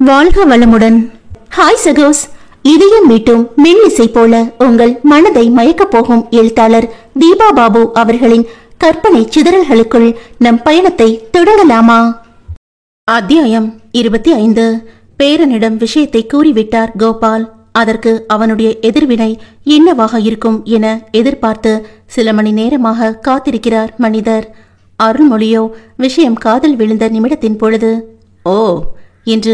வாழ்க வளமுடன். ஹாய் சகோஸ், இதயம் மீட்டும் மெல்லிசை போல உங்கள் மனதை மயக்கப் போகும் எழுத்தாளர் தீபா பாபு அவர்களின் கற்பனை சிதறல்களுக்குள் நம் பயணத்தை தொடங்கலாமா? அத்தியாயம் 25. பேரனிடம் விஷயத்தை கூறிவிட்டார் கோபால். அதற்கு அவனுடைய எதிர்வினை என்னவாக இருக்கும் என எதிர்பார்த்து சில மணி நேரமாக காத்திருக்கிறார் மனிதர். அருள்மொழியோ விஷயம் காதல் விழுந்த நிமிடத்தின் பொழுது ஓ என்று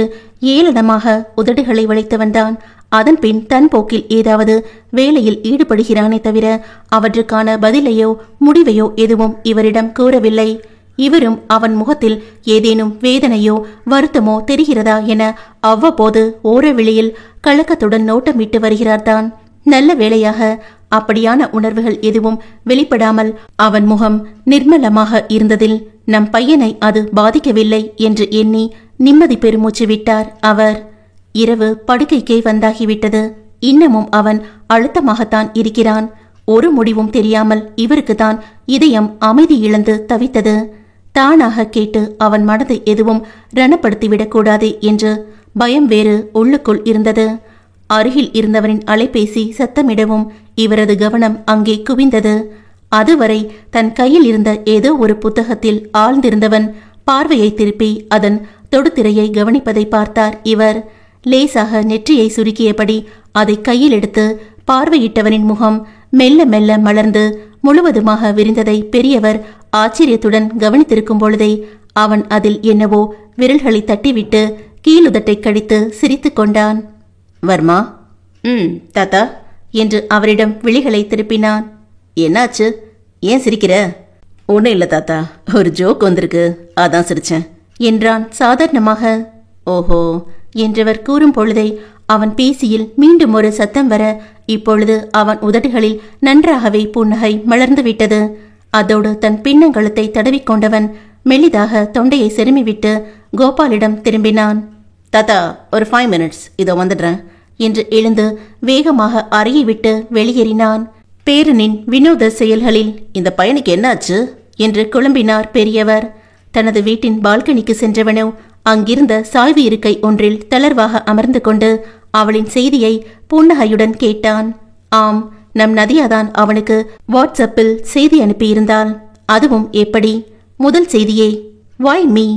ஏளனமாக உதடுகளை வளைத்து வந்தான். அதன் பின் தன் போக்கில் ஏதாவது வேலையில் ஈடுபடுகிறானே தவிர அவற்றுக்கான பதிலையோ முடிவையோ எதுவும் இவரிடம் கூறவில்லை. இவரும் அவன் முகத்தில் ஏதேனும் வேதனையோ வருத்தமோ தெரிகிறதா என அவ்வப்போது ஓரவெளியில் கலக்கத்துடன் நோட்டமிட்டு வருகிறார்தான். நல்ல வேளையாக அப்படியான உணர்வுகள் எதுவும் வெளிப்படாமல் அவன் முகம் நிர்மலமாக இருந்ததில் நம் பையனை அது பாதிக்கவில்லை என்று எண்ணி நிம்மதி பெருமூச்சு விட்டார் அவர். இரவு படுக்கைக்கே வந்தாகிவிட்டது. இன்னமும் அவன் அழுத்தமாகத்தான் இருக்கிறான். ஒரு முடிவும் தெரியாமல் இவருக்குத்தான் இதயம் அமைதி இழந்து தவித்தது. தானாக கேட்டு அவன் மனதை எதுவும் ரணப்படுத்திவிடக்கூடாது என்று பயம் வேறு உள்ளுக்குள் இருந்தது. அருகில் இருந்தவனின் அலைபேசி சத்தமிடவும் இவரது கவனம் அங்கே குவிந்தது. அதுவரை தன் கையில் இருந்த ஏதோ ஒரு புத்தகத்தில் ஆழ்ந்திருந்தவன் பார்வையை திருப்பி அதன் தொடுதிரையை கவனிப்பதை பார்த்தார் இவர். லேசாக நெற்றியை சுருக்கியபடி அதை கையில் எடுத்து பார்வையிட்டவனின் முகம் மெல்ல மெல்ல மலர்ந்து முழுவதுமாக விரிந்ததை பெரியவர் ஆச்சரியத்துடன் கவனித்திருக்கும் பொழுதே அவன் அதில் என்னவோ விரல்களை தட்டிவிட்டு கீழுதட்டை கடித்து சிரித்து கொண்டான். வர்மா, தாத்தா என்று அவரிடம் விழிகளை திருப்பினான். என்னாச்சு, ஏன் சிரிக்கிற? ஒன்றும் இல்லை தாத்தா, ஒரு ஜோக் வந்திருக்கு, அதான் சிரிச்சேன் என்றான் சாதாரணமாக. ஓஹோ என்றவர் கூறும் பொழுதே அவன் பேசியில் மீண்டும் ஒரு சத்தம் வர இப்பொழுது அவன் உதடுகளில் நன்றாகவே புன்னகை மலர்ந்து விட்டது. அதோடு தன் பின்னங்கழுத்தை தடவிக்கொண்டவன் மெல்லிதாக தொண்டையை செருமிவிட்டு கோபாலிடம் திரும்பினான். தாத்தா, ஒரு 5 minutes, இதோ வந்துடுறேன் என்று எழுந்து வேகமாக அறையை விட்டு வெளியேறினான். பேரனின் வினோத செயல்களில் இந்த பையனுக்கு என்னாச்சு என்று குழம்பினார் பெரியவர். தனது வீட்டின் பால்கனிக்கு சென்றவனோ அங்கிருந்த சாய்வு இருக்கை ஒன்றில் தளர்வாக அமர்ந்து கொண்டு அவளின் செய்தியை புன்னகையுடன் கேட்டான். ஆம், நம் நதியாதான் அவனுக்கு வாட்ஸ்அப்பில் செய்தி அனுப்பியிருந்தாள். அதுவும் எப்படி? முதல் செய்தியே வாய் மீ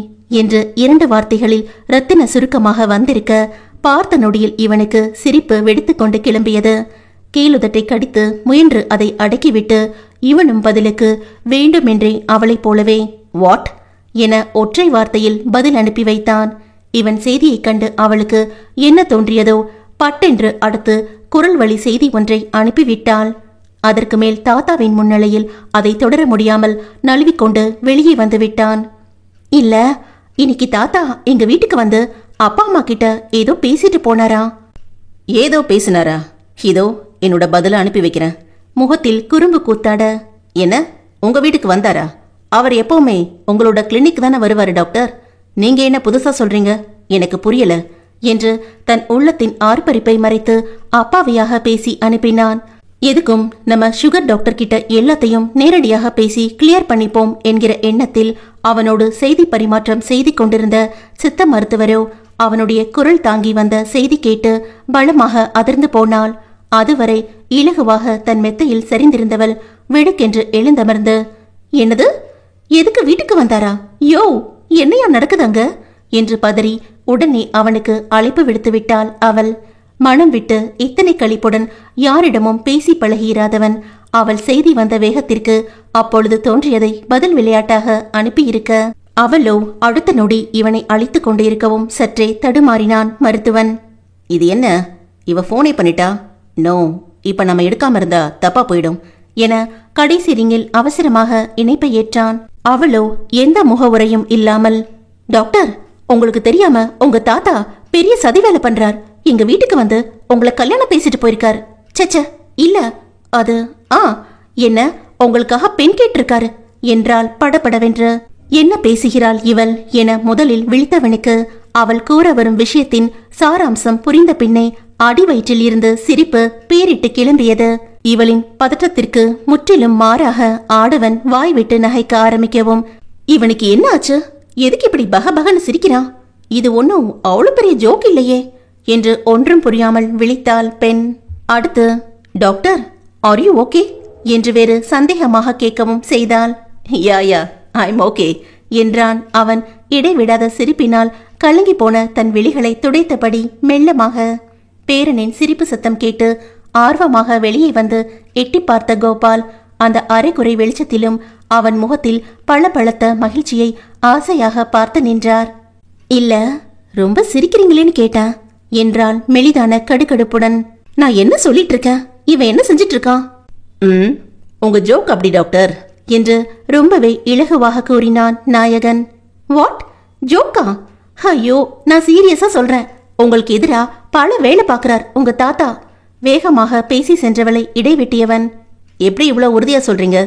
என்று 2 வார்த்தைகளில் ரத்தின சுருக்கமாக வந்திருக்க பார்த்த நொடியில் இவனுக்கு சிரிப்பு வெடித்துக்கொண்டு கிளம்பியது. கீழுதட்டை கடித்து முயன்று அதை அடக்கிவிட்டு இவனும் பதிலுக்கு வேண்டுமென்றே அவளைப் போலவே வாட் என ஒற்றை வார்த்தையில் பதில் அனுப்பி வைத்தான். இவன் செய்தியைக் கண்டு அவளுக்கு என்ன தோன்றியதோ பட்டென்று அடுத்து குரல் வழி செய்தி ஒன்றை அனுப்பிவிட்டாள். அதற்கு மேல் தாத்தாவின் முன்னிலையில் அதை தொடர முடியாமல் நழுவிக்கொண்டு வெளியே வந்து விட்டான். இல்ல, இன்னைக்கு தாத்தா எங்க வீட்டுக்கு வந்து அப்பா அம்மா கிட்ட ஏதோ பேசிட்டு போனாரா? ஏதோ பேசினாரா? இதோ என்னோட பதில அனுப்பி வைக்கிறேன். முகத்தில் குறும்பு கூத்தாட. என்ன, உங்க வீட்டுக்கு வந்தாரா? அவர் எப்பவுமே உங்களோட கிளினிக் தானே வருவாரு டாக்டர். நீங்க என்ன புதுசா சொல்றீங்க, எனக்கு புரியல என்று தன் உள்ளத்தின் ஆர்ப்பரிப்பை மறைத்து அப்பாவியாக பேசி அனுப்பினான். எதுக்கும் நம்ம சுகர் டாக்டர் கிட்ட எல்லாத்தையும் நேரடியாக பேசி கிளியர் பண்ணிப்போம் என்கிற எண்ணத்தில் அவனோடு செய்தி பரிமாற்றம் செய்து கொண்டிருந்த சித்த மருத்துவரோ அவனுடைய குரல் தாங்கி வந்த செய்தி கேட்டு பலமாக அதிர்ந்து போனாள். அதுவரை இலகுவாக தன் மெத்தையில் சரிந்திருந்தவள் விடுக்கென்று எழுந்தமர்ந்து, என்னது, எதுக்கு வீட்டுக்கு வந்தாரா? யோ, என்னையா நடக்குதாங்க என்று பதறி உடனே அவனுக்கு அழைப்பு விடுத்து விட்டாள் அவள். மனம் விட்டு இத்தனை களிப்புடன் யாரிடமும் பேசி பழகியிராதவன் அவள் செய்தி வந்த வேகத்திற்கு அப்பொழுது தோன்றியதை பதில் விளையாட்டாக அனுப்பியிருக்க அவளோ அடுத்த நொடி இவனை அழைத்து கொண்டு இருக்கவும் சற்றே தடுமாறினான் மருத்துவன். இது என்ன, இவ போனை பண்ணிட்டா? நோ, இப்ப நம்ம எடுக்காம இருந்தா தப்பா போயிடும் என கடைசி ரிங்கில் அவசரமாக இணைப்பை ஏற்றான். அவளோ எந்த முகவுரையும் இல்லாமல், டாக்டர், உங்களுக்கு தெரியாம உங்க தாத்தா பெரிய சதி வேலை பண்றார். எங்க வீட்டுக்கு வந்து உங்களை கல்யாணம் பேசிட்டு போயிருக்கார். சச்ச, இல்ல, அது என்ன உங்களுக்காக பெண் கேட்டிருக்காரு என்றால் படபடவென்று. என்ன பேசுகிறாள் இவள் என முதலில் விழித்தவனுக்கு அவள் கூற வரும் விஷயத்தின் சாராம்சம் புரிந்த பின்னே அடிவயிற்றில் இருந்து சிரிப்பு பேரிட்டு கிளம்பியது. இவளின் பதற்றத்திற்கு முற்றிலும் மாறாக ஆடவன் வாய் விட்டு நகைக்க ஆரம்பிக்கவும், இவனுக்கு என்ன ஆச்சு? எதுக்கு இப்படி பகபகன்னு சிரிக்கிறான் இது ஒன்றும் அவ்வளோ பெரிய ஜோக் இல்லையே என்று ஒன்றும் புரியாமல் விழித்தாள் பெண். அடுத்து, டாக்டர் ஆர் யூ ஓகே என்று வேறு சந்தேகமாக கேட்கவும் செய்தாள். யா ஐம் ஓகே என்றான் அவன் இடைவிடாத சிரிப்பினால் கலங்கி போன தன் விழிகளை துடைத்தபடி மெல்லமாக. பேரனின் சிரிப்பு சத்தம் கேட்டு ஆர்வமாக வெளியே வந்து எட்டி பார்த்த கோபால் அந்த அரைக்குறை வெளிச்சத்திலும் அவன் முகத்தில் பளபளத்த மகிழ்ச்சியை ஆசையாக பார்த்து நின்றார். இல்ல, ரொம்ப சிரிக்கிறீங்களேன்னு கேட்டேன் என்றாள் மெலிதான கடுகடுப்புடன். நான் என்ன சொல்லிட்டு இருக்கேன், இவன் என்ன செஞ்சிட்டு இருக்கான்? உங்க ஜோக் அப்படி டாக்டர் என்று ரொம்பவே இலகுவாக கூறினான் நாயகன். வாட், ஜோக்கா? ஐயோ, நான் சீரியஸா சொல்றேன். உங்களுக்கு எதிரா பல வேலை பார்க்கிறார் உங்க தாத்தா. வேகமாக பேசி சென்றவளை இடைவெட்டியவன். எப்படி இவ்வளவு உறுதியா சொல்றீங்க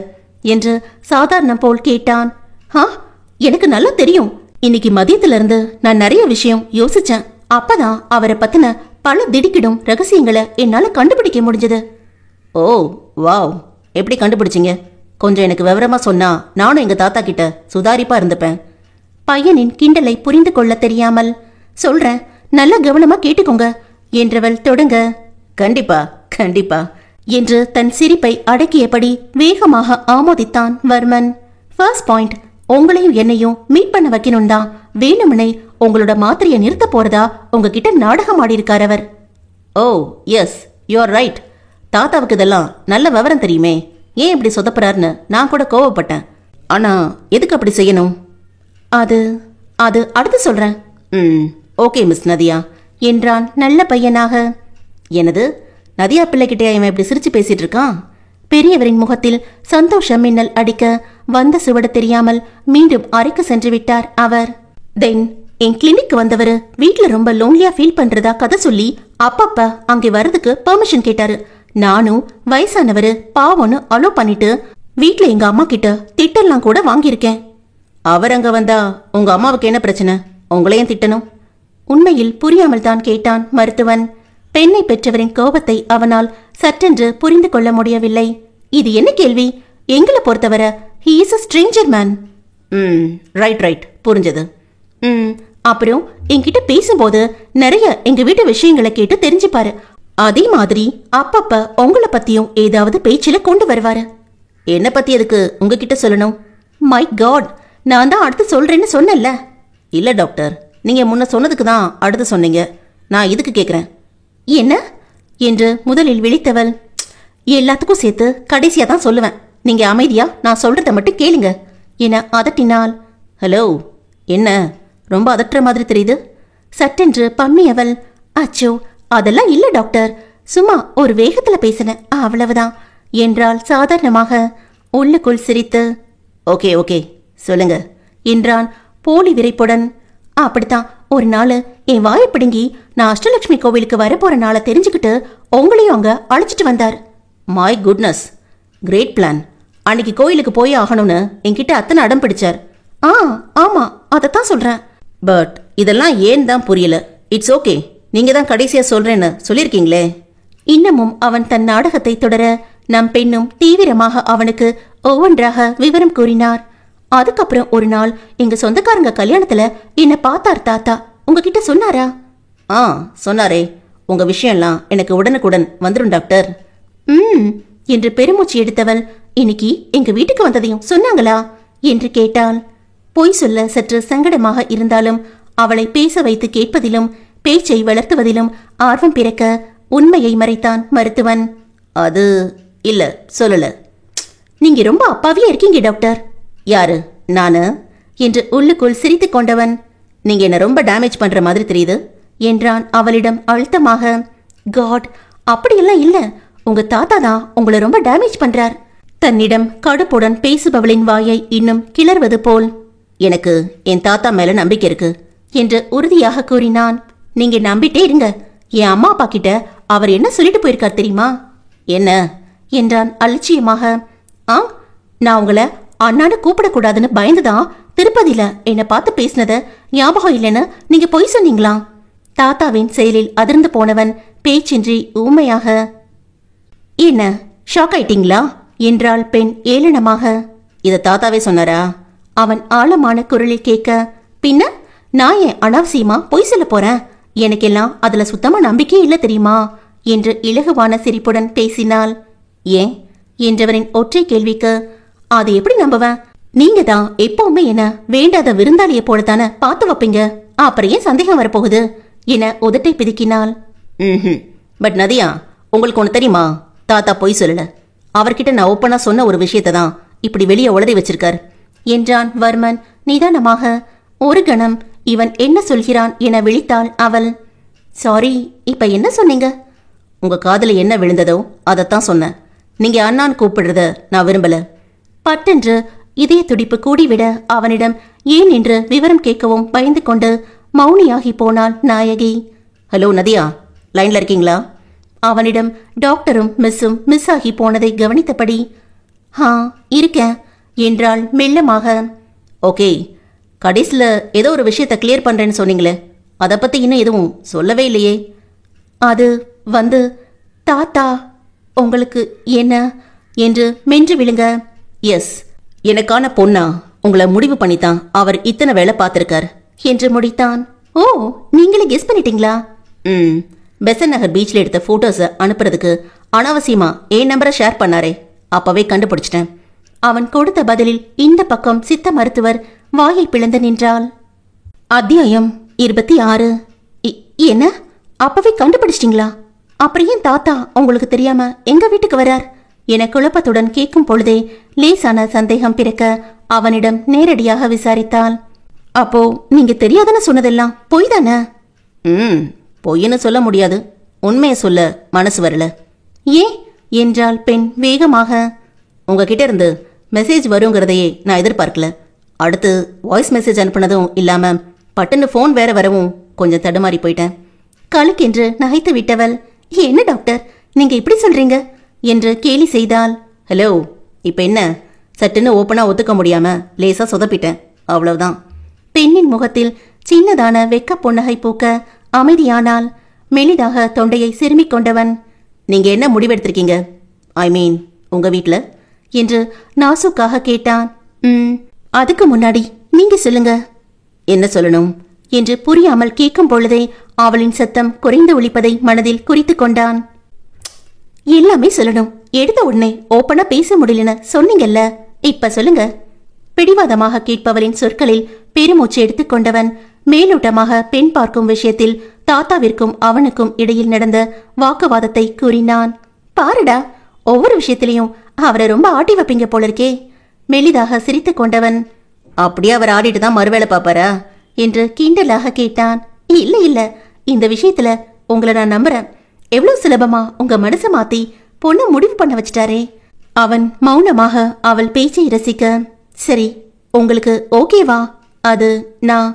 என்று சாதாரணம் போல் கேட்டான். எனக்கு நல்லா தெரியும். இன்னைக்கு மதியத்துல இருந்து நான் நிறைய விஷயம் யோசிச்சேன். அப்பதான் அவரை பத்தின பல திடுக்கிடும் ரகசியங்களை என்னால கண்டுபிடிக்க முடிஞ்சது. ஓ வாவ், எப்படி கண்டுபிடிச்சிங்க? கொஞ்சம் எனக்கு விவரமா சொன்னா நானும் எங்க தாத்தா கிட்ட சுதாரிப்பா இருந்துப்பேன். பையனின் கிண்டலை புரிந்து கொள்ள தெரியாமல், சொல்றேன் நல்ல கவனமா கேட்டுக்கோங்க என்றவள் தொடங்க. கண்டிப்பா கண்டிப்பா என்று தன் சிரிப்பை அடக்கியபடி வேகமாக ஆமோதித்தான் வர்மன். ஃபர்ஸ்ட் பாயிண்ட், உங்களையும் என்னையும் மீட் பண்ண வைக்கணும் தான் வேணுமனை உங்களோட மாத்திரையை நிறுத்த போறதா உங்ககிட்ட நாடகம் ஆடி இருக்கார் அவர். ஓ எஸ், யூ ஆர் ரைட். தாத்தாவுக்கு இதெல்லாம் நல்ல விவரம் தெரியுமே. ஏன் இப்படி சொதப்புறாருன்னு நான் கூட கோவப்பட்டேன். ஆனா எதுக்கு அப்படி செய்யணும்? அது அது அடுத்து சொல்றேன். ஓகே மிஸ் நதியா என்றான் நல்ல பையனாக. எனது நதியா பிள்ளைகிட்டே இவன் இப்படி சிரிச்சு பேசிட்டு இருக்கான்? பெரியவரின் முகத்தில் சந்தோஷம் மின்னல் அடிக்க வந்த சுவட தெரியாமல் மீண்டும் அறைக்கு சென்று விட்டார் அவர். தென் என் கிளினிக் வந்தவர் வீட்டுல ரொம்ப லோன்லியா ஃபீல் பண்றதா கதை சொல்லி அப்பப்ப அங்கே வர்றதுக்கு பெர்மிஷன் கேட்டாரு. நானும் வயசானவரு பாவம்னு அலோ பண்ணிட்டு வீட்டுல எங்க அம்மா கிட்ட திட்டெல்லாம் கூட வாங்கியிருக்கேன். அவர் அங்க வந்தா உங்க அம்மாவுக்கு என்ன பிரச்சனை? உங்களையும் திட்டணும்? உண்மையில் புரியாமல் தான் கேட்டான் மருத்துவன். பெண்ணை பெற்றவரின் கோபத்தை அவனால் சற்றென்று புரிந்து கொள்ள முடியவில்லை. இது என்ன கேள்வி? எங்களை பொறுத்தவரை he is a stranger man. Right புரிஞ்சது. அப்புறம் என்கிட்ட பேசும்போது நிறைய எங்க வீட்டு விஷயங்களை கேட்டு தெரிஞ்சுப்பாரு. அதே மாதிரி அப்பப்ப உங்களை பத்தியும் ஏதாவது பேச்சில கொண்டு வருவாரு. என்ன பத்தி எதுக்கு உங்ககிட்ட சொல்லணும்? மை காட், நான் தான் அடுத்து சொல்றேன்னு சொன்னேன்ல. இல்ல டாக்டர், நீங்க முன்ன சொன்னதுக்கு தான் அடுத்து சொன்னீங்க. நான் இதுக்கு கேக்குறேன். என்ன என்று முதலில் விழித்தவள். எல்லாத்துக்கும் சேர்த்து கடைசியா தான் சொல்லுவேன். நீங்க அமைதியா நான் சொல்றத மட்டும் கேளுங்க என அதட்டினாள். ஹலோ, என்ன ரொம்ப அதட்டுற மாதிரி தெரியுது? சட்டென்று பம்மியவள். அச்சோ, அதெல்லாம் இல்ல டாக்டர், சும்மா ஒரு வேகத்துல பேசினேன், அவ்வளவுதான் என்றாள் சாதாரணமாக. உள்ளுக்குள் சிரித்து ஓகே ஓகே சொல்லுங்க என்றான் போலி விரைப்புடன். அப்படித்தான் ஒரு நாள் என் வாயை பிடுங்கி நான் அஷ்டலட்சுமி கோவிலுக்கு வரப்போற நாளை தெரிஞ்சுக்கிட்டு உங்களையும் அங்க அழைச்சிட்டு வந்தார். My goodness, great plan. அன்னைக்கு கோயிலுக்கு போய் ஆகணும்னு என்கிட்ட அத்தனை அடம் பிடிச்சார். ஆமா, அதைத்தான் சொல்றேன். பட் இதெல்லாம் ஏன் தான் புரியல. இட்ஸ் ஓகே, நீங்க தான் கடைசியா சொல்றேன்னு சொல்லியிருக்கீங்களே. இன்னமும் அவன் தன் நாடகத்தை தொடர நம் பெண்ணும் தீவிரமாக அவனுக்கு ஒவ்வொன்றாக விவரம் கூறினார். அதுக்கப்புறம் ஒரு நாள் எங்க சொந்தக்காரங்க கல்யாணத்துல என்ன பார்த்தார் தாத்தா. உங்ககிட்ட சொன்னாரா? சொன்னாரே. உங்க விஷயம்லாம் எனக்கு உடனுக்குடன் வந்துடும் டாக்டர். என்று பெருமூச்சு எடுத்தவள், இன்னைக்கு எங்க வீட்டுக்கு வந்ததையும் சொன்னாங்களா என்று கேட்டாள். பொய் சொல்ல சற்று சங்கடமாக இருந்தாலும் அவளை பேச வைத்து கேட்பதிலும் பேச்சை வளர்த்துவதிலும் ஆர்வம் பிறக்க உண்மையை மறைத்தான் மருத்துவன். அது இல்ல, சொல்லல. நீங்க ரொம்ப அப்பாவியா இருக்கீங்க டாக்டர். யாரு, நானு என்று உள்ளுக்குள் சிரித்து கொண்டவன். நீங்க என்ன ரொம்ப டேமேஜ் பண்ற மாதிரி தெரியுது என்றான் அவளிடம் அழுத்தமாக. காட், அப்படியெல்லாம் இல்ல, உங்க தாத்தா தான் உங்களை ரொம்ப டேமேஜ் பண்றார். தன்னிடம் கடுப்புடன் பேசுபவளின் வாயை இன்னும் கிளறுவது போல். எனக்கு என் தாத்தா மேல நம்பிக்கை இருக்கு என்று உறுதியாக கூறினான். நீங்க நம்பிட்டே இருங்க. என் அம்மா அப்பா கிட்ட அவர் என்ன சொல்லிட்டு போயிருக்கார் தெரியுமா? என்ன என்றான் அலட்சியமாக. நான் உங்களை அண்ணான்னு கூப்பிடக்கூடாதுன்னு பயந்துதான் திருப்பதியில என்னை பார்த்து பேசினத ஞாபகம் இல்லைன்னு நீங்க பொய் சொன்னீங்களா? தாத்தாவின் செயலில் அதிர்ந்து போனவன் பேச்சின்றி ஊமையாக. என்ன ஷாக் ஆயிட்டீங்களா என்றாள் பெண் ஏளனமாக. இத தாத்தாவே சொன்னாரா? அவன் ஆழமான குரலில் கேட்க, பின்ன நான் ஏன் அனாவசியமா பொய் சொல்ல போறேன்? எனக்கெல்லாம் அதுல சுத்தமா நம்பிக்கையே இல்ல தெரியுமா என்று இலகுவான சிரிப்புடன் பேசினாள். ஏன் என்றவரின் ஒற்றை கேள்விக்கு அது எப்படி நம்புவேன்? நீங்க தான் எப்பவுமே என்ன வேண்டாத விருந்தாளிய போலத்தானே பார்த்து வைப்பீங்க. அப்புறம் ஏன் சந்தேகம் வரப்போகுது என உதட்டை பிதுக்கினாள். பட் நதியா, உங்களுக்கு ஒண்ணு தெரியுமா? தாத்தா பொய் சொல்லல. அவர்கிட்ட நான் ஓப்பனா சொன்ன ஒரு விஷயத்தை தான் இப்படி வெளியே உளறி வச்சிருக்கார் என்றான் வர்மன் நிதானமாக. ஒரு கணம் இவன் என்ன சொல்கிறான் என விழித்தாள் அவள். சாரி, இப்ப என்ன சொன்னீங்க? உங்க காதுல என்ன விழுந்ததோ அதைத்தான் சொன்னேன். நீங்க அண்ணான் கூப்பிடுறத நான் விரும்பல. பட்டென்று இதய துடிப்பு கூடிவிட அவனிடம் ஏன் என்று விவரம் கேட்கவும் பயந்து கொண்டு மௌனியாகி போனாள் நாயகி. ஹலோ நதியா, லைன்ல இருக்கீங்களா? அவனிடம் டாக்டரும் மிஸ்ஸும் மிஸ் ஆகி போனதை கவனித்தபடி இருக்கேன் என்றாள் மெல்லமாக. ஓகே, கடைசில ஏதோ ஒரு விஷயத்தை கிளியர் பண்றேன்னு சொன்னீங்களே, அதை பத்தி இன்னும் எதுவும் சொல்லவே இல்லையே. அது தாத்தா உங்களுக்கு என்ன என்று மென்று விழுங்க. எஸ், எனக்கான பொண்ணா உங்களை முடிவு பண்ணித்தான் அவர் இத்தனை வேலை பார்த்திருக்கார் என்று முடித்தான். ஓ, நீங்களே கெஸ் பண்ணிட்டீங்களா? பெசன் நகர் பீச்ல எடுத்த போட்டோஸை அனுப்புறதுக்கு அனாவசியமா என் நம்பரை ஷேர் பண்ணாரே, அப்பவே கண்டுபிடிச்சிட்டேன். அவன் கொடுத்த பதிலில் இந்த பக்கம் சித்த மருத்துவர் வாயை பிளந்து நின்றாள். அத்தியாயம் 26. என்ன, அப்பவே கண்டுபிடிச்சிட்டீங்களா? அப்புறம் ஏன் தாத்தா உங்களுக்கு தெரியாம எங்க வீட்டுக்கு வரார் என குழப்பத்துடன் கேட்கும் பொழுதே லேசான சந்தேகம் பிறக்க அவனிடம் நேரடியாக விசாரித்தாள். அப்போ நீங்க தெரியாதுன்னு சொன்னதெல்லாம் பொய் தானே? பொய்ன்னு சொல்ல முடியாது, உண்மையை சொல்ல மனசு வரல. ஏன் என்றாள் பெண் வேகமாக. உங்ககிட்ட இருந்து மெசேஜ் வருங்கிறதையே நான் எதிர்பார்க்கல. அடுத்து வாய்ஸ் மெசேஜ் அனுப்புனதும் இல்லாம பட்டுன்னு ஃபோன் வேற வரவும் கொஞ்சம் தடுமாறி போயிட்டேன். கழுக்கென்று நகைத்து விட்டவள், என்ன டாக்டர் நீங்க இப்படி சொல்றீங்க என்று கேலி செய்தாள். ஹலோ, இப்ப என்ன, சட்டுன்னு ஓப்பனா ஒத்துக்க முடியாம லேசா சொதப்பிட்டேன், அவ்வளவுதான். பெண்ணின் முகத்தில் சின்னதான வெக்க புன்னகை பூக்க அமைதியானால். மெலிதாக தொண்டையை சிறுமிக் கொண்டவன், நீங்க என்ன முடிவெடுத்திருக்கீங்க? ஐ மீன் உங்க வீட்ல என்று நாசுக்காக கேட்டான். அதுக்கு முன்னாடி நீங்க சொல்லுங்க. என்ன சொல்லணும் என்று புரியாமல் கேட்கும் பொழுதே அவளின் சத்தம் குறைந்து ஒலிப்பதை மனதில் குறித்து கொண்டான். எல்லாமே சொல்லணும், எடுத்த உடனே ஓப்பனா பேச முடியலன்னு சொன்னீங்கல்ல, இப்ப சொல்லுங்க. பிடிவாதமாக கேட்பவளின் சொற்களில் பெருமூச்சு எடுத்துக்கொண்டவன் மேலோட்டமாக பெண் பார்க்கும் விஷயத்தில் தாத்தாவிற்கும் அவனுக்கும் இடையில் நடந்த வாக்குவாதத்தை கூறினான். பாருடா, ஒவ்வொரு விஷயத்திலையும் அவரை ரொம்ப ஆட்டி வைப்பீங்க போல இருக்கே. மெலிதாக சிரித்து கொண்டவன், அப்படியே அவர் ஆடிட்டு தான் மறுவேளை பாப்பாரா என்று கிண்டலாக கேட்டான். இல்ல இல்ல, இந்த விஷயத்துல உங்களை நான் நம்புறேன். எவ்வளவு சுலபமா உங்க மனசை மாத்தி பொண்ணு முடிவு பண்ண வச்சிட்டாரே. அவன் மௌனமாக அவள் பேச்சை ரசிக்க, சரி உங்களுக்கு ஓகேவா? அது நான்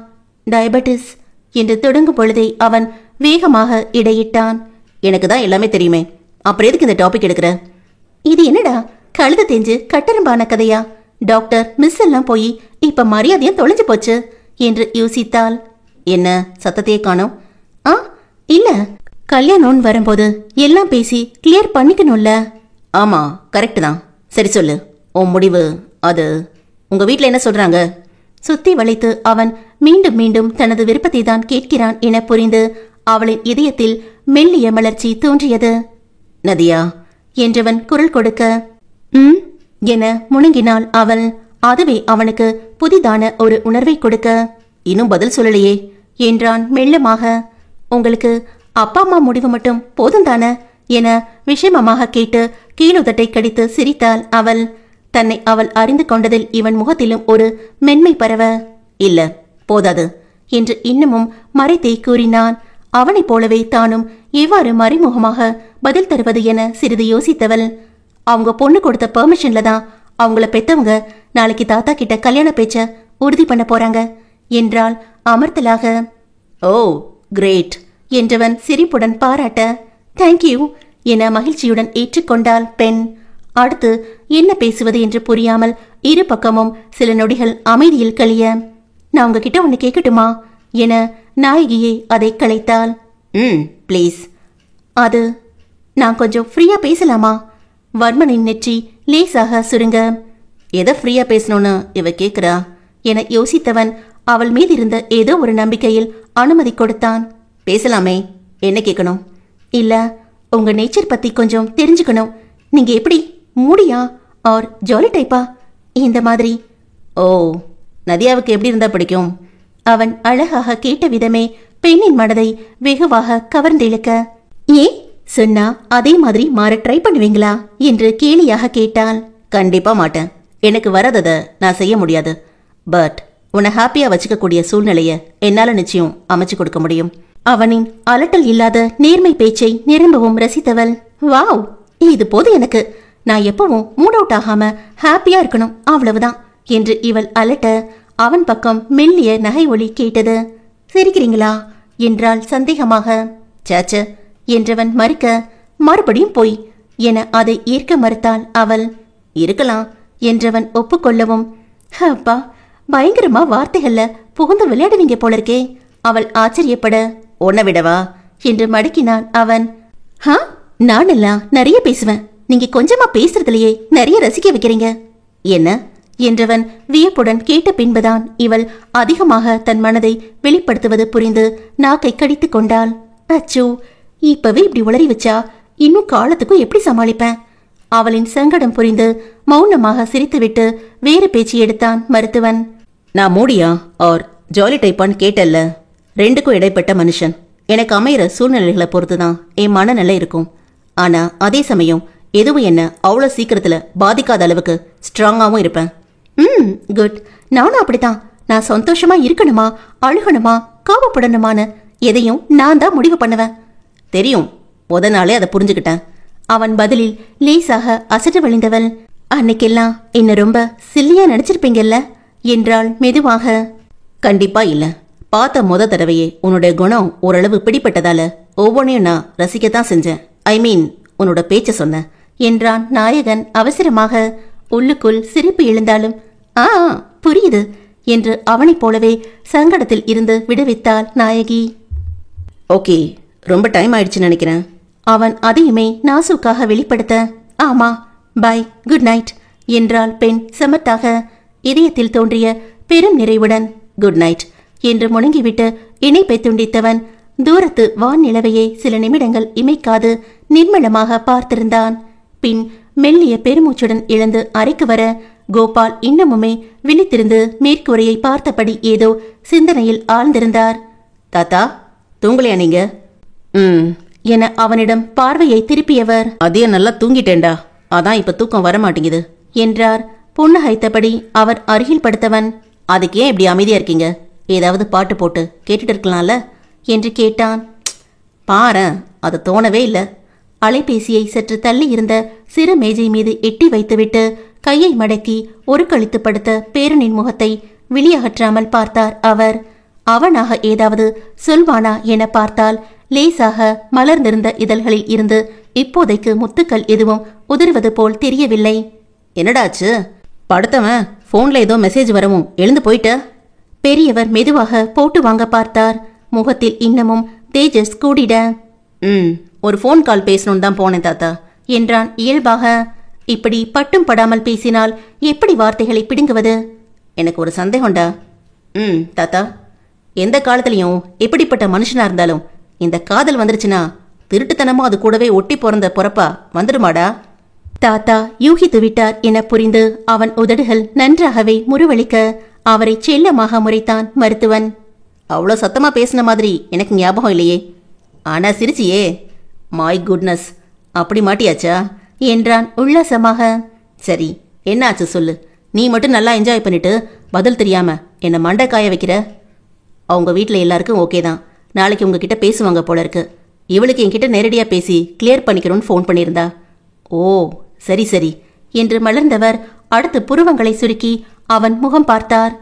டயபெட்டிஸ் என்று தொடங்கும் பொழுதே அவன் வேகமாக இடையிட்டான். எனக்கு தான் எல்லாமே தெரியுமே, அப்புறம் எதுக்கு இந்த டாபிக் எடுக்கிற? இது என்னடா கழுத தேஞ்சு கட்டரம்பான கதையா? டாக்டர் மிஸ் எல்லாம் போய் இப்ப மரியாதையும் தொலைஞ்சு போச்சு என்று யோசித்தாள். என்ன சத்தத்தையே காணோம்? இல்ல, கல்யாணம் வரும்போது எல்லாம் பேசி கிளியர் பண்ணிக்கணும்ல. ஆமா, கரெக்ட் தான். சரி சொல்லு, உன் முடிவு. அது உங்க வீட்ல என்ன சொல்றாங்க? சுத்தி வளைத்து அவன் மீண்டும் மீண்டும் தனது விருப்பத்தை தான் கேட்கிறான் என புரிந்து அவளின் இதயத்தில் மெல்லிய மலர்ச்சி தோன்றியது. நதியா என்றவன் குரல் கொடுக்க என முணங்கினாள் அவள். அதுவே அவனுக்கு புதிதான ஒரு உணர்வை கொடுக்க, இன்னும் பதில் சொல்லலையே என்றான் மெல்லமாக. உங்களுக்கு அப்பா அம்மா முடிவு மட்டும் போதும் தானே என விஷமமாக கேட்டு கீழுதட்டை கடித்து சிரித்தாள் அவள். தன்னை அவள் அறிந்து கொண்டதில் இவன் முகத்திலும் ஒரு மென்மை பரவ, இல்ல போதாது என்று இன்னமும் மறைத்தே கூறினான். அவனைப் போலவே தானும் எவ்வாறு மறைமுகமாக பதில் தருவது என சிறிது யோசித்தவள், அவங்க பொண்ணு கொடுத்த பெர்மிஷன்ல தான் அவங்கள பெத்தவங்க நாளைக்கு தாத்தா கிட்ட கல்யாண பேச்ச உறுதி பண்ண போறாங்க என்றாள் அமர்த்தலாக. ஓ கிரேட் என்றவன் சிரிப்புடன் பாராட்ட, தேங்க்யூ என மகிழ்ச்சியுடன் ஏற்றுக்கொண்டாள் பெண். அடுத்து என்ன பேசுவது என்று புரியாமல் இரு பக்கமும் சில நொடிகள் அமைதியில் கழிய, நான் உங்ககிட்ட ஒன்னு கேட்கட்டுமா என நாயகியே அதை கலைத்தாள். ப்ளீஸ். அது நான் கொஞ்சம் ஃப்ரீயா பேசலாமா? வர்மனின் நெற்றி லேசாக சுருங்க, எதை ஃப்ரீயா பேசணும்னு இவ கேட்கிறா என யோசித்தவன் அவள் மீது இருந்த ஏதோ ஒரு நம்பிக்கையில் அனுமதி கொடுத்தான். பேசலாமே, என்ன கேட்கணும்? இல்ல, உங்க நேச்சர் பத்தி கொஞ்சம் தெரிஞ்சுக்கணும். நீங்க எப்படி மூடியா ஆர் ஜாலி டைப்பா இந்த மாதிரி? ஓ, நதியாவுக்கு எப்படி இருந்தா பிடிக்கும்? அவன் அழகாக கேட்ட விதமே பெண்ணின் மனதை வெகுவாக கவர்ந்திழுக்க, ஏன் சொன்னா அதே மாதிரி மாற ட்ரை பண்ணுவீங்களா என்று கேலியாக கேட்டாள். கண்டிப்பா மாட்டேன். எனக்கு வரதத நான் செய்ய முடியாது. பட் உன்னை ஹாப்பியா வச்சுக்க கூடிய சூழ்நிலைய என்னால நிச்சயம் அமைச்சு கொடுக்க முடியும். அவனின் அலட்டல் இல்லாத நேர்மை பேச்சை நிரம்பவும் ரசித்தவள். வாவ், இது போது எனக்கு. நான் எப்பவும் மூட் அவுட் ஆகாம ஹாப்பியா இருக்கணும், அவ்வளவுதான் என்று இவள் அலட்ட அவன் பக்கம் மெல்லிய நகை ஒலி கேட்டது. சிரிக்கிறீங்களா என்றாள் சந்தேகமாக. சாச்ச என்றவன் மறுக்க, மறுபடியும் போய் என அதை ஏற்க மறுத்தாள் அவள். இருக்கலாம் என்றவன் ஒப்புக்கொள்ளவும், அப்பா பயங்கரமா வார்த்தைகள்ல புகுந்து விளையாடுவீங்க போல இருக்கே. அவள் ஆச்சரியப்பட, உன்னை விடவா என்று மடக்கினான் அவன். ஹா, நானெல்லாம் நிறைய பேசுவேன், நீங்க கொஞ்சமா பேசுறதுலயே நிறைய ரசிக்க வைக்கிறீங்க. என்ன என்றவன் வியப்புடன் கேட்ட பின்புதான் இவள் அதிகமாக தன் மனதை வெளிப்படுத்துவது புரிந்து நாக்கை கடித்து கொண்டாள். அச்சோ, இப்பவே இப்படி உளறி வச்சா இன்னும் காலத்துக்கும் எப்படி சமாளிப்பேன்? அவளின் சங்கடம் புரிந்து மௌனமாக சிரித்துவிட்டு வேறு பேச்சு எடுத்தான் மருத்துவன். நான் மூடியா ஆர் ஜாலி டைப்பான்னு கேட்டல்ல, ரெண்டுக்கும் இடைப்பட்ட மனுஷன். எனக்கு அமையிற சூழ்நிலைகளை பொறுத்துதான் என் மனநிலை இருக்கும். ஆனா அதே சமயம் எதுவும் என்ன அவ்வளோ சீக்கிரத்துல பாதிக்காத அளவுக்கு ஸ்ட்ராங்காவும் இருப்பேன். குட். நானும் அப்படித்தான். நான் சந்தோஷமா இருக்கணுமா அழுகணுமா கோபப்படணுமான்னு எதையும் நான் தான் முடிவு பண்ணுவேன். தெரியும், முத நாளே அதை புரிஞ்சுக்கிட்டேன். அவன் பதிலில் லேசாக அசட்டு வழிந்தவள். அன்னைக்கெல்லாம் என்ன ரொம்ப சில்லியா நினைச்சிருப்பீங்கல்ல என்றாள் மெதுவாக. கண்டிப்பா இல்ல. பார்த்த முத தடவையே உன்னோட குணம் ஓரளவு பிடிப்பட்டதால ஒவ்வொன்றையும் நான் ரசிக்கத்தான் செஞ்சேன். ஐ மீன் உன்னோட பேச்ச சொன்ன என்றான் நாயகன் அவசரமாக. உள்ளுக்குள் சிரிப்பு எழுந்தாலும் ஆ புரியுது என்று அவனைப் போலவே சங்கடத்தில் இருந்து விடுவித்தாள் நாயகி. ஓகே, ரொம்ப டைம் ஆயிடுச்சுன்னு நினைக்கிறேன். அவன் அதையுமே நாசுக்காக வெளிப்படுத்த, ஆமா பை, குட் நைட் என்றாள் பெண் சமத்தாக. இதயத்தில் தோன்றிய பெரும் நிறைவுடன் குட் நைட் என்று முணங்கிவிட்டு இணைப்பை துண்டித்தவன் தூரத்து வான் நிலவையே சில நிமிடங்கள் இமைக்காது நிர்மலமாக பார்த்திருந்தான். பின் மெல்லிய பெருமூச்சுடன் எழுந்து அறைக்கு வர கோபால் இன்னமுமே விழித்திருந்து மேற்கூரையை பார்த்தபடி ஏதோ சிந்தனையில் ஆழ்ந்திருந்தார். தாத்தா, தூங்கலையா நீங்க? என அவனிடம் பார்வையை திருப்பியவர், அதே நல்லா தூங்கிட்டேன்டா, அதான் இப்ப தூக்கம் வரமாட்டேங்குது என்றார் புன்னகைத்தபடி. அவர் அருகில் படுத்தவன், அதுக்கு ஏன் இப்படி அமைதியா இருக்கீங்க? ஏதாவது பாட்டு போட்டு கேட்டுட்டு இருக்கலாம்ல என்று கேட்டான். பாரேன், அது தோணவே இல்லை. அலைபேசியை சற்று தள்ளி இருந்த சிறு மேஜை மீது எட்டி வைத்துவிட்டு கையை மடக்கி ஒரு கழித்து படுத்த பேரனின் முகத்தை விழியகற்றாமல் பார்த்தார் அவர். அவனாக ஏதாவது சொல்வானா என பார்த்தால் லேசாக மலர்ந்திருந்த இதழ்களில் இருந்து இப்போதைக்கு முத்துக்கள் எதுவும் உதிர்வது போல் தெரியவில்லை. என்னடாச்சு? படுத்தவன் போன்ல ஏதோ மெசேஜ் வரவும் எழுந்து போயிட்ட? பெரியவர் மெதுவாக போட்டு வாங்க பார்த்தார். முகத்தில் இன்னமும் தேஜஸ் கூடிட. ஒரு ஃபோன் கால் பேசணும் தான் போனேன் தாத்தா என்றான் இயல்பாக. இப்படி பட்டும் படாமல் பேசினால் எப்படி வார்த்தைகளை பிடுங்குவது? எனக்கு ஒரு சந்தேகம்டா. தாத்தா, எந்த காலத்திலையும் எப்படிப்பட்ட மனுஷனா இருந்தாலும் இந்த காதல் வந்துருச்சுன்னா திருட்டுத்தனமா அது கூடவே ஒட்டி பிறந்த பொறப்பா வந்துடுமாடா? தாத்தா யூகித்து விட்டார் என புரிந்து அவன் உதடுகள் நன்றாகவே முறுவலிக்க அவரை செல்லமாக முறைத்தான் மருத்துவன். அவ்வளோ சத்தமா பேசின மாதிரி எனக்கு ஞாபகம் இல்லையே. ஆனா சிரிச்சியே. மை குட்னஸ், அப்படி மாட்டியாச்சா என்றான் உல்லாசமாக. சரி, என்ன ஆச்சு சொல்லு. நீ மட்டும் நல்லா என்ஜாய் பண்ணிட்டு பதில் தெரியாம என்ன மண்டை காய வைக்கிற? அவங்க வீட்டில் எல்லாருக்கும் ஓகே தான். நாளைக்கு உங்ககிட்ட பேசுவாங்க போல இருக்கு. இவளுக்கு என்கிட்ட நேரடியாக பேசி கிளியர் பண்ணிக்கணும்னு ஃபோன் பண்ணியிருந்தா. ஓ சரி சரி என்று மலர்ந்தவர் அடுத்து புருவங்களை சுருக்கி அவன் முகம் பார்த்தார்.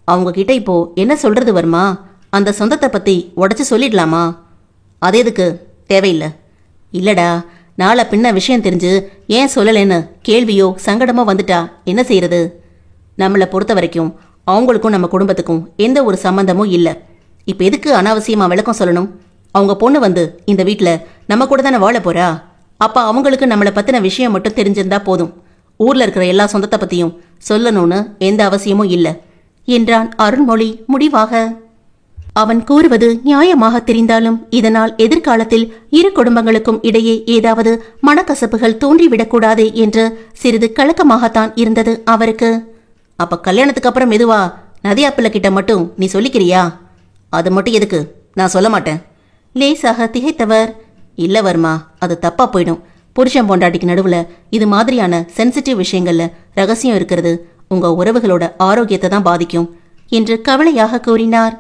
அவங்க கிட்ட இப்போ என்ன சொல்றது வருமா? அந்த சொந்தத்தை பத்தி உடச்சு சொல்லிடலாமா? அது எதுக்கு? தேவையில்லை. இல்லடா, நாளை பின்ன விஷயம் தெரிஞ்சு ஏன் சொல்லலைன்னு கேள்வியோ சங்கடமோ வந்துட்டா என்ன செய்யறது? நம்மளை பொறுத்த வரைக்கும் அவங்களுக்கும் நம்ம குடும்பத்துக்கும் எந்த ஒரு சம்பந்தமும் இல்லை. இப்போ எதுக்கு அனாவசியமா விளக்கம் சொல்லணும்? அவங்க பொண்ணு வந்து இந்த வீட்டில் நம்ம கூட தானே வாழ போறா. அப்ப அவங்களுக்கு நம்மளை பத்தின விஷயம் மட்டும் தெரிஞ்சிருந்தா போதும். ஊர்ல இருக்கிற எல்லா சொந்தத்தை பத்தியும் சொல்லணும்னு எந்த அவசியமும் இல்லை. என்றான் அருள்மொழி முடிவாக. அவன் கூறுவது நியாயமாக தெரிந்தாலும் இதனால் எதிர்காலத்தில் இரு குடும்பங்களுக்கும் இடையே ஏதாவது மனக்கசப்புகள் தோன்றிவிடக்கூடாது என்று சிறிது கலக்கமாகத்தான் இருந்தது அவருக்கு. அப்ப கல்யாணத்துக்கு அப்புறம் மெதுவா நதியா பிள்ளை கிட்ட மட்டும் நீ சொல்லிக்கிறியா? அது மட்டும் எதுக்கு? நான் சொல்ல மாட்டேன். லேசாக திகைத்தவர், இல்ல வர்மா, அது தப்பா போயிடும். புருஷன் பொண்டாட்டிக்கு நடுவுல இது மாதிரியான சென்சிட்டிவ் விஷயங்கள்ல ரகசியம் இருக்கிறது உங்க உறவுகளோட ஆரோக்கியத்தை தான் பாதிக்கும் என்று கவலையாக கூறினார்.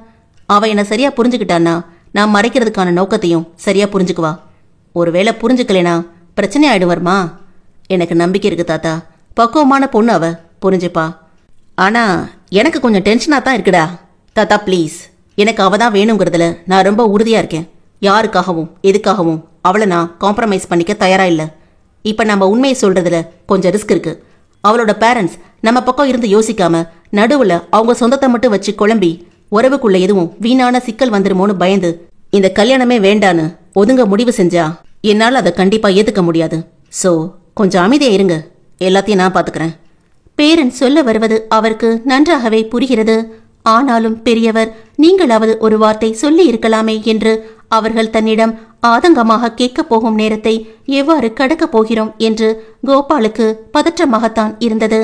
அவ என்ன சரியா புரிஞ்சுக்கிட்டான்னா நான் மறைக்கிறதுக்கான நோக்கத்தையும் சரியா புரிஞ்சுக்குவா. ஒருவேளை புரிஞ்சுக்கலேனா பிரச்சனை ஆயிடுவர்மா. எனக்கு நம்பிக்கை இருக்கு தாத்தா. பக்குவமான பொண்ணு அவ, புரிஞ்சுப்பா. ஆனா எனக்கு கொஞ்சம் டென்ஷனா தான் இருக்குடா. தாத்தா ப்ளீஸ், எனக்கு அவ தான் வேணுங்கிறதுல நான் ரொம்ப உறுதியா இருக்கேன். யாருக்காகவும் எதுக்காகவும் அவளை நான் காம்ப்ரமைஸ் பண்ணிக்க தயாரா இல்ல. இப்ப நம்ம உண்மையை சொல்றதுல கொஞ்சம் ரிஸ்க் இருக்கு. அவளோட பேரண்ட்ஸ் நம்ம பக்கம் இருந்து யோசிக்காம நடுவுல அவங்க சொந்தத்தை மட்டும் வச்சு குழம்பி உறவுக்குள்ள எதுவும் வீணான சிக்கல் வந்துருமோன்னு பயந்து இந்த கல்யாணமே வேண்டான்னு ஒதுங்க முடிவு செஞ்சா என்னால் அதை கண்டிப்பா ஏத்துக்க முடியாது. சோ கொஞ்சம் அமைதியா இருங்க, எல்லாத்தையும் நான் பாத்துக்கிறேன். பேரன் சொல்ல வருவது அவருக்கு நன்றாகவே புரிகிறது. ஆனாலும் பெரியவர் நீங்களாவது ஒரு வார்த்தை சொல்லி இருக்கலாமே என்று அவர்கள் தன்னிடம் ஆதங்கமாக கேட்கப் போகும் நேரத்தை எவ்வாறு கடக்கப் போகிறோம் என்று கோபாலுக்கு பதற்றமாகத்தான் இருந்தது.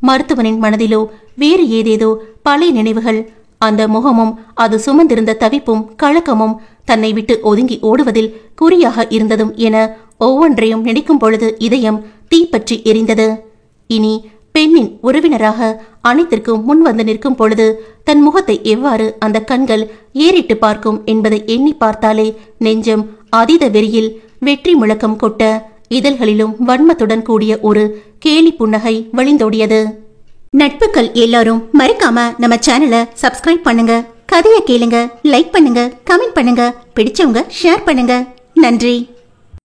மருத்துவனின் மனதிலோ வேறு ஏதேதோ பழைய நினைவுகள். அந்த முகமும் அது சுமந்திருந்த தவிப்பும் கலக்கமும் தன்னை விட்டு ஒதுங்கி ஓடுவதில் குறியாக இருந்ததும் என ஒவ்வொன்றையும் நினைக்கும் பொழுது இதயம் தீப்பற்றி எரிந்தது. இனி பெண்ணின் உறவினராக அனைத்திற்கும் முன் வந்து நிற்கும் பொழுது தன் முகத்தை எவ்வாறு அந்த கண்கள் ஏறிட்டு பார்க்கும் என்பதை எண்ணி பார்த்தாலே நெஞ்சம் அதீத வெறியில் வெற்றி முழக்கம் கொட்ட இதழ்களிலும் வன்மத்துடன் கூடிய ஒரு கேலி புன்னகை வழிந்தோடியது. நட்புகள் எல்லாரும் மறக்காம நம்ம சேனலை சப்ஸ்கிரைப் பண்ணுங்க. கதையை கேளுங்க, லைக் பண்ணுங்க, கமெண்ட் பண்ணுங்க, பிடிச்சவங்க ஷேர் பண்ணுங்க. நன்றி.